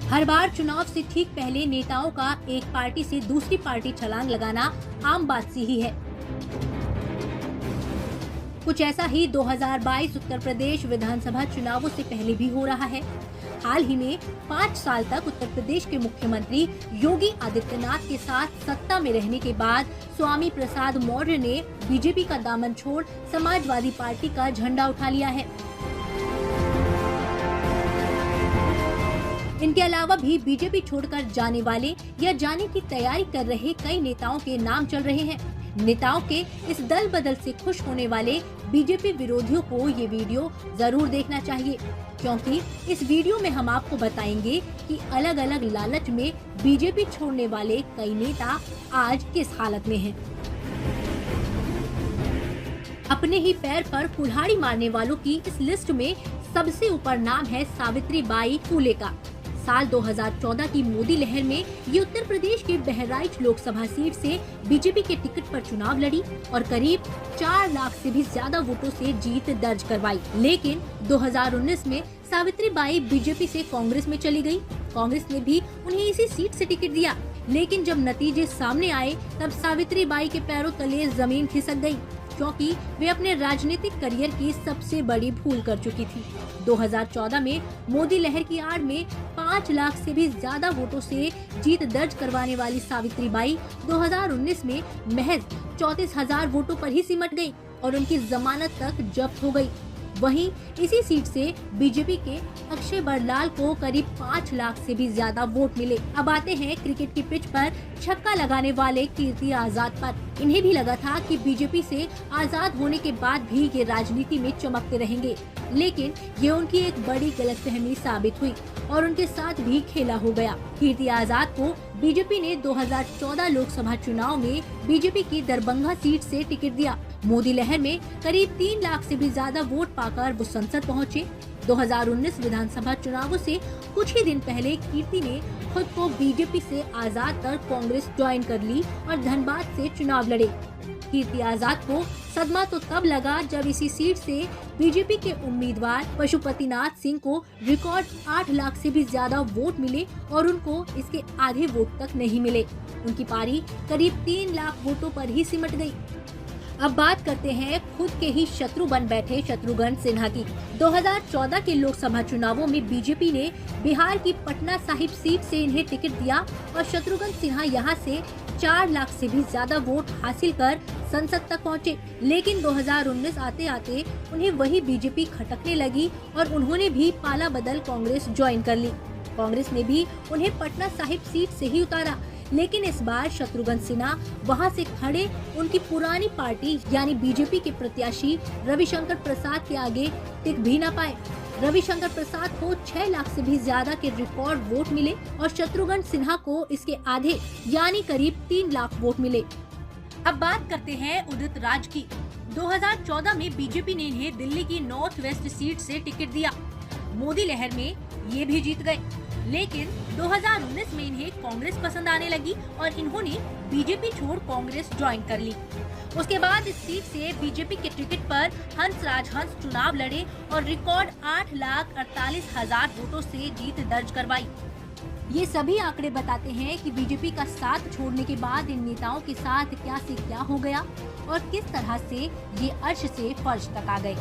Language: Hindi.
हर बार चुनाव से ठीक पहले नेताओं का एक पार्टी से दूसरी पार्टी छलांग लगाना आम बात सी ही है। कुछ ऐसा ही 2022 उत्तर प्रदेश विधानसभा चुनावों से पहले भी हो रहा है। हाल ही में 5 साल तक उत्तर प्रदेश के मुख्यमंत्री योगी आदित्यनाथ के साथ सत्ता में रहने के बाद स्वामी प्रसाद मौर्य ने बीजेपी का दामन छोड़ समाजवादी पार्टी का झंडा उठा लिया है। इनके अलावा भी बीजेपी छोड़कर जाने वाले या जाने की तैयारी कर रहे कई नेताओं के नाम चल रहे हैं। नेताओं के इस दल बदल से खुश होने वाले बीजेपी विरोधियों को ये वीडियो जरूर देखना चाहिए, क्योंकि इस वीडियो में हम आपको बताएंगे कि अलग अलग लालच में बीजेपी छोड़ने वाले कई नेता आज किस हालत में हैं। अपने ही पैर पर कुल्हाड़ी मारने वालों की इस लिस्ट में सबसे ऊपर नाम है सावित्रीबाई फुले का। साल 2014 की मोदी लहर में ये उत्तर प्रदेश के बहराइच लोकसभा सीट से बीजेपी के टिकट पर चुनाव लड़ी और करीब 4 लाख से भी ज्यादा वोटों से जीत दर्ज करवाई। लेकिन 2019 में सावित्रीबाई बीजेपी से कांग्रेस में चली गई। कांग्रेस ने भी उन्हें इसी सीट से टिकट दिया, लेकिन जब नतीजे सामने आए तब सावित्रीबाई के पैरों तले जमीन खिसक गई, क्योंकि वे अपने राजनीतिक करियर की सबसे बड़ी भूल कर चुकी थी। 2014 में मोदी लहर की आड़ में 5 लाख से भी ज्यादा वोटों से जीत दर्ज करवाने वाली सावित्रीबाई 2019 में महज 34,000 वोटों पर ही सिमट गई और उनकी जमानत तक जब्त हो गई। वहीं इसी सीट से बीजेपी के अक्षय बरलाल को करीब 5 लाख से भी ज्यादा वोट मिले। अब आते हैं क्रिकेट की पिच पर छक्का लगाने वाले कीर्ति आजाद पर। इन्हें भी लगा था कि बीजेपी से आजाद होने के बाद भी ये राजनीति में चमकते रहेंगे, लेकिन ये उनकी एक बड़ी गलतफहमी साबित हुई और उनके साथ भी खेला हो गया। कीर्ति आजाद को बीजेपी ने 2014 लोकसभा चुनाव में बीजेपी की दरभंगा सीट से टिकट दिया। मोदी लहर में करीब 3 लाख से भी ज्यादा वोट पाकर वो संसद पहुंचे। 2019 विधानसभा चुनावों से कुछ ही दिन पहले कीर्ति ने खुद को बीजेपी से आजाद कर कांग्रेस ज्वाइन कर ली और धनबाद से चुनाव लड़े। कीर्ति आजाद को सदमा तो तब लगा जब इसी सीट से बीजेपी के उम्मीदवार पशुपतिनाथ सिंह को रिकॉर्ड 8 लाख से भी ज्यादा वोट मिले और उनको इसके आधे वोट तक नहीं मिले। उनकी पारी करीब 3 लाख वोटों पर ही सिमट गई। अब बात करते हैं खुद के ही शत्रु बन बैठे शत्रुघ्न सिन्हा की। 2014 के लोकसभा चुनावों में बीजेपी ने बिहार की पटना साहिब सीट से इन्हें टिकट दिया और शत्रुघ्न सिन्हा यहां से 4 लाख से भी ज्यादा वोट हासिल कर संसद तक पहुंचे। लेकिन 2019 आते आते उन्हें वही बीजेपी खटकने लगी और उन्होंने भी पाला बदल कांग्रेस ज्वाइन कर ली। कांग्रेस ने भी उन्हें पटना साहिब सीट से ही उतारा, लेकिन इस बार शत्रुघ्न सिन्हा वहां से खड़े उनकी पुरानी पार्टी यानी बीजेपी के प्रत्याशी रविशंकर प्रसाद के आगे टिक भी न पाए। रविशंकर प्रसाद को 6 लाख से भी ज्यादा के रिकॉर्ड वोट मिले और शत्रुघ्न सिन्हा को इसके आधे यानी करीब 3 लाख वोट मिले। अब बात करते हैं उदित राज की। 2014 में बीजेपी ने इन्हें दिल्ली की नॉर्थ वेस्ट सीट से टिकट दिया। मोदी लहर में ये भी जीत गए, लेकिन 2019 में इन्हें कांग्रेस पसंद आने लगी और इन्होंने बीजेपी छोड़ कांग्रेस ज्वाइन कर ली। उसके बाद इस सीट से बीजेपी के टिकट पर हंसराज हंस चुनाव लड़े और रिकॉर्ड 8,48,000 वोटों से जीत दर्ज करवाई। ये सभी आंकड़े बताते हैं कि बीजेपी का साथ छोड़ने के बाद इन नेताओं के साथ क्या से क्या हो गया और किस तरह से ये अर्श से फर्श तक आ गए।